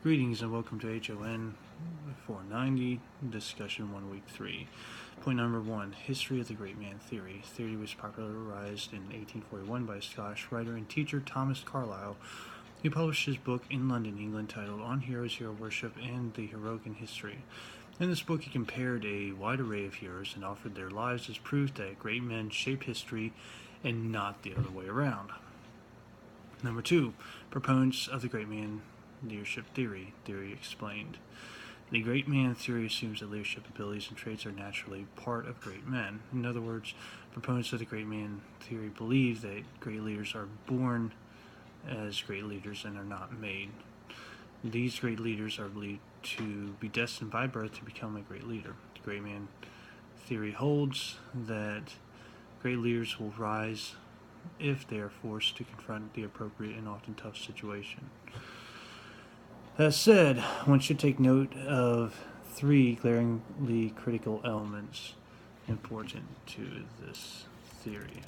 Greetings and welcome to HON 490, discussion 1, week 3. Point number 1, history of the great man theory. Theory was popularized in 1841 by Scottish writer and teacher Thomas Carlyle, who published his book in London, England, titled On Heroes, Hero Worship, and the Heroic in History. In this book, he compared a wide array of heroes and offered their lives as proof that great men shape history and not the other way around. Number 2, proponents of the great man leadership theory. Theory explained. The great man theory assumes that leadership abilities and traits are naturally part of great men. In other words, proponents of the great man theory believe that great leaders are born as great leaders and are not made. These great leaders are believed to be destined by birth to become a great leader. The great man theory holds that great leaders will rise if they are forced to confront the appropriate and often tough situation. That said, one should take note of 3 glaringly critical elements important to this theory.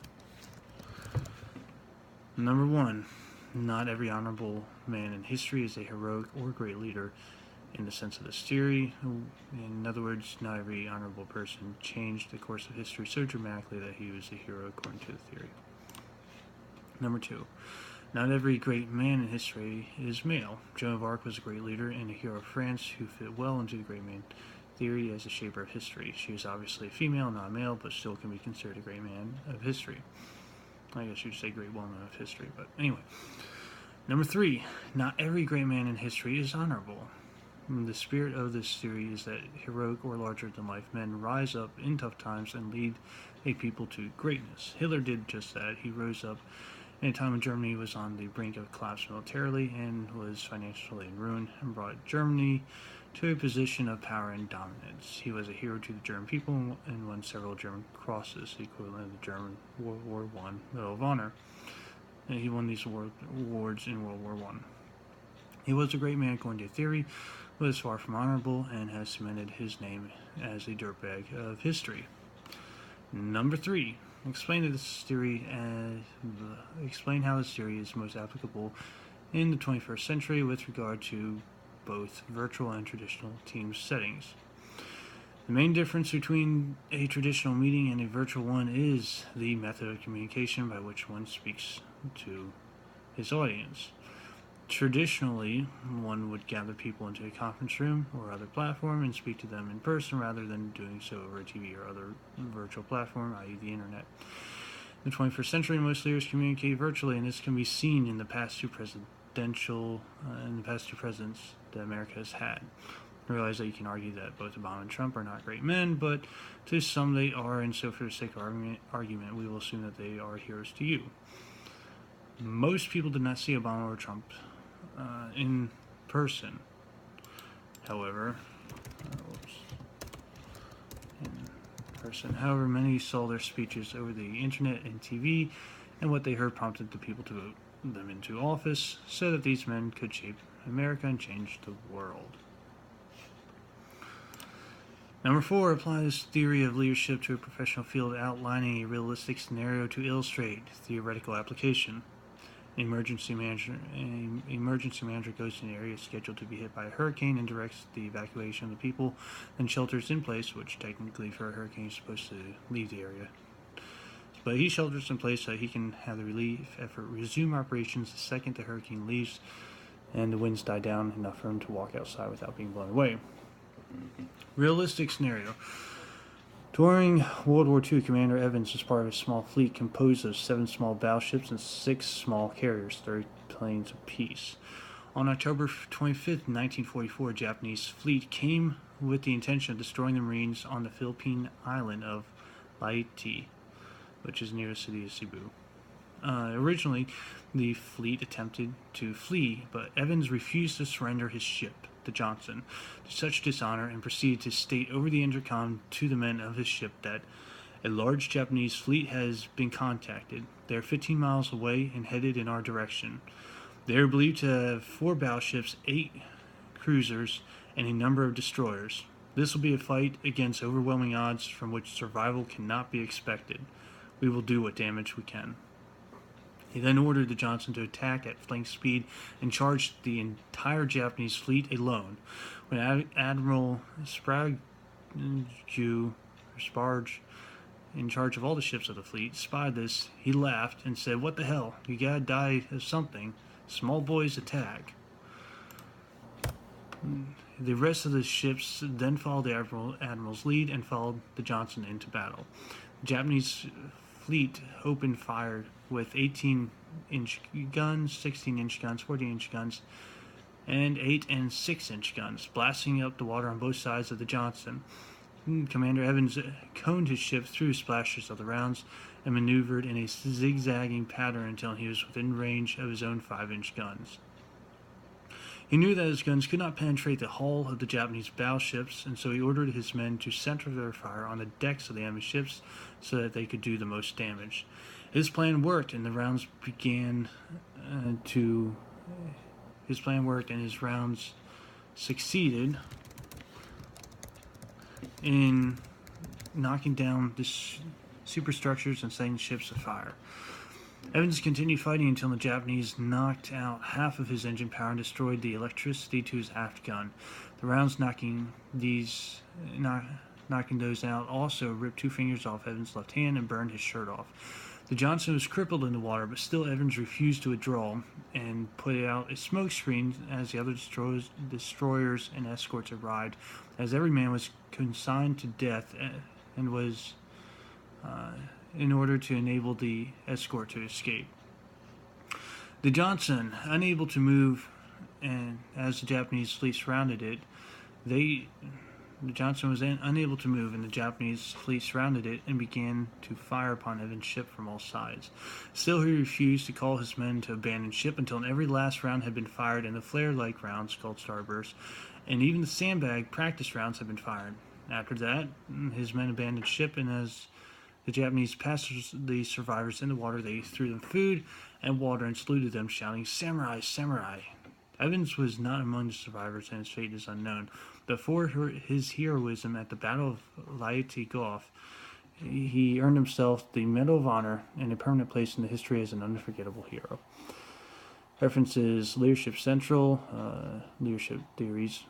Number 1, not every honorable man in history is a heroic or great leader in the sense of this theory. In other words, not every honorable person changed the course of history so dramatically that he was a hero according to the theory. Number 2, not every great man in history is male. Joan of Arc was a great leader and a hero of France who fit well into the great man theory as a shaper of history. She is obviously a female, not a male, but still can be considered a great man of history. I guess you'd say great woman of history, but anyway. Number 3, not every great man in history is honorable. The spirit of this theory is that heroic or larger-than-life men rise up in tough times and lead a people to greatness. Hitler did just that. He rose up in a time when Germany was on the brink of collapse militarily and was financially in ruin, and brought Germany to a position of power and dominance. He was a hero to the German people and won several German crosses, the equivalent of the German World War I Medal of Honor. And he won these awards in World War I. He was a great man according to theory, but is far from honorable and has cemented his name as a dirtbag of history. Number 3, explain how this theory is most applicable in the 21st century with regard to both virtual and traditional team settings. The main difference between a traditional meeting and a virtual one is the method of communication by which one speaks to his audience. Traditionally, one would gather people into a conference room or other platform and speak to them in person rather than doing so over a TV or other virtual platform, i.e. the internet. In the 21st century, most leaders communicate virtually, and this can be seen in the past two presidents that America has had. I realize that you can argue that both Obama and Trump are not great men, but to some they are, and so for the sake of argument, we will assume that they are heroes to you. Most people did not see Obama or Trump in person. However, many saw their speeches over the internet and TV, and what they heard prompted the people to vote them into office so that these men could shape America and change the world. Number 4, apply this theory of leadership to a professional field, outlining a realistic scenario to illustrate theoretical application. An emergency manager goes to an area scheduled to be hit by a hurricane and directs the evacuation of the people, then shelters in place, which technically for a hurricane is supposed to leave the area. But he shelters in place so he can have the relief effort resume operations the second the hurricane leaves and the winds die down enough for him to walk outside without being blown away. Realistic scenario. During World War II, Commander Evans was part of a small fleet composed of 7 small battleships and 6 small carriers, 30 planes apiece. On October 25, 1944, a Japanese fleet came with the intention of destroying the Marines on the Philippine island of Leyte, which is near the city of Cebu. Originally, the fleet attempted to flee, but Evans refused to surrender his ship, the Johnson, to such dishonor and proceeded to state over the intercom to the men of his ship that a large Japanese fleet has been contacted. They are 15 miles away and headed in our direction. They are believed to have 4 battleships, 8 cruisers, and a number of destroyers. This will be a fight against overwhelming odds from which survival cannot be expected. We will do what damage we can. He then ordered the Johnson to attack at flank speed and charged the entire Japanese fleet alone. When Admiral Sprague, in charge of all the ships of the fleet, spied this, he laughed and said, "What the hell? You gotta die of something. Small boys attack." The rest of the ships then followed the admiral's lead and followed the Johnson into battle. The Japanese fleet opened fire with 18-inch guns, 16-inch guns, 14-inch guns, and 8 and 6-inch guns, blasting up the water on both sides of the Johnson. Commander Evans coned his ship through splashes of the rounds and maneuvered in a zigzagging pattern until he was within range of his own 5-inch guns. He knew that his guns could not penetrate the hull of the Japanese battleships, and so he ordered his men to center their fire on the decks of the enemy ships so that they could do the most damage. His plan worked, and his rounds succeeded in knocking down the superstructures and setting ships afire. Evans continued fighting until the Japanese knocked out half of his engine power and destroyed the electricity to his aft gun. The rounds knocking those out also ripped 2 fingers off Evans' left hand and burned his shirt off. The Johnson was crippled in the water, but still Evans refused to withdraw and put out a smoke screen as the other destroyers and escorts arrived, as every man was consigned to death and was in order to enable the escort to escape. The Johnson, unable to move, and as the Japanese fleet surrounded it, the Johnson was unable to move, and the Japanese fleet surrounded it and began to fire upon Evans' ship from all sides. Still, he refused to call his men to abandon ship until every last round had been fired, and the flare-like rounds, called starbursts, and even the sandbag practice rounds had been fired. After that, his men abandoned ship, and as the Japanese passed the survivors in the water, they threw them food and water and saluted them, shouting, "Samurai, samurai!" Evans was not among the survivors, and his fate is unknown. But for his heroism at the Battle of Leyte Gulf, he earned himself the Medal of Honor and a permanent place in the history as an unforgettable hero. References: Leadership Central, Leadership Theories.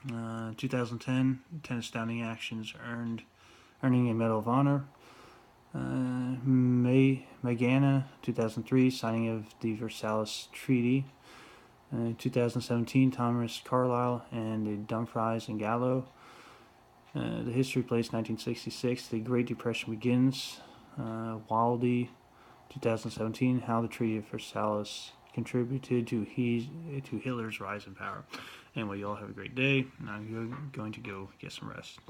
2010, 10 Astounding Actions earning a Medal of Honor. Magana, 2003, signing of the Versailles Treaty. 2017, Thomas Carlyle and Dumfries and Gallo. The History Place, 1966, The Great Depression Begins. Waldy, 2017, How the Treaty of Versailles contributed to Hitler's rise in power. Anyway, you all have a great day. Now I'm going to go get some rest.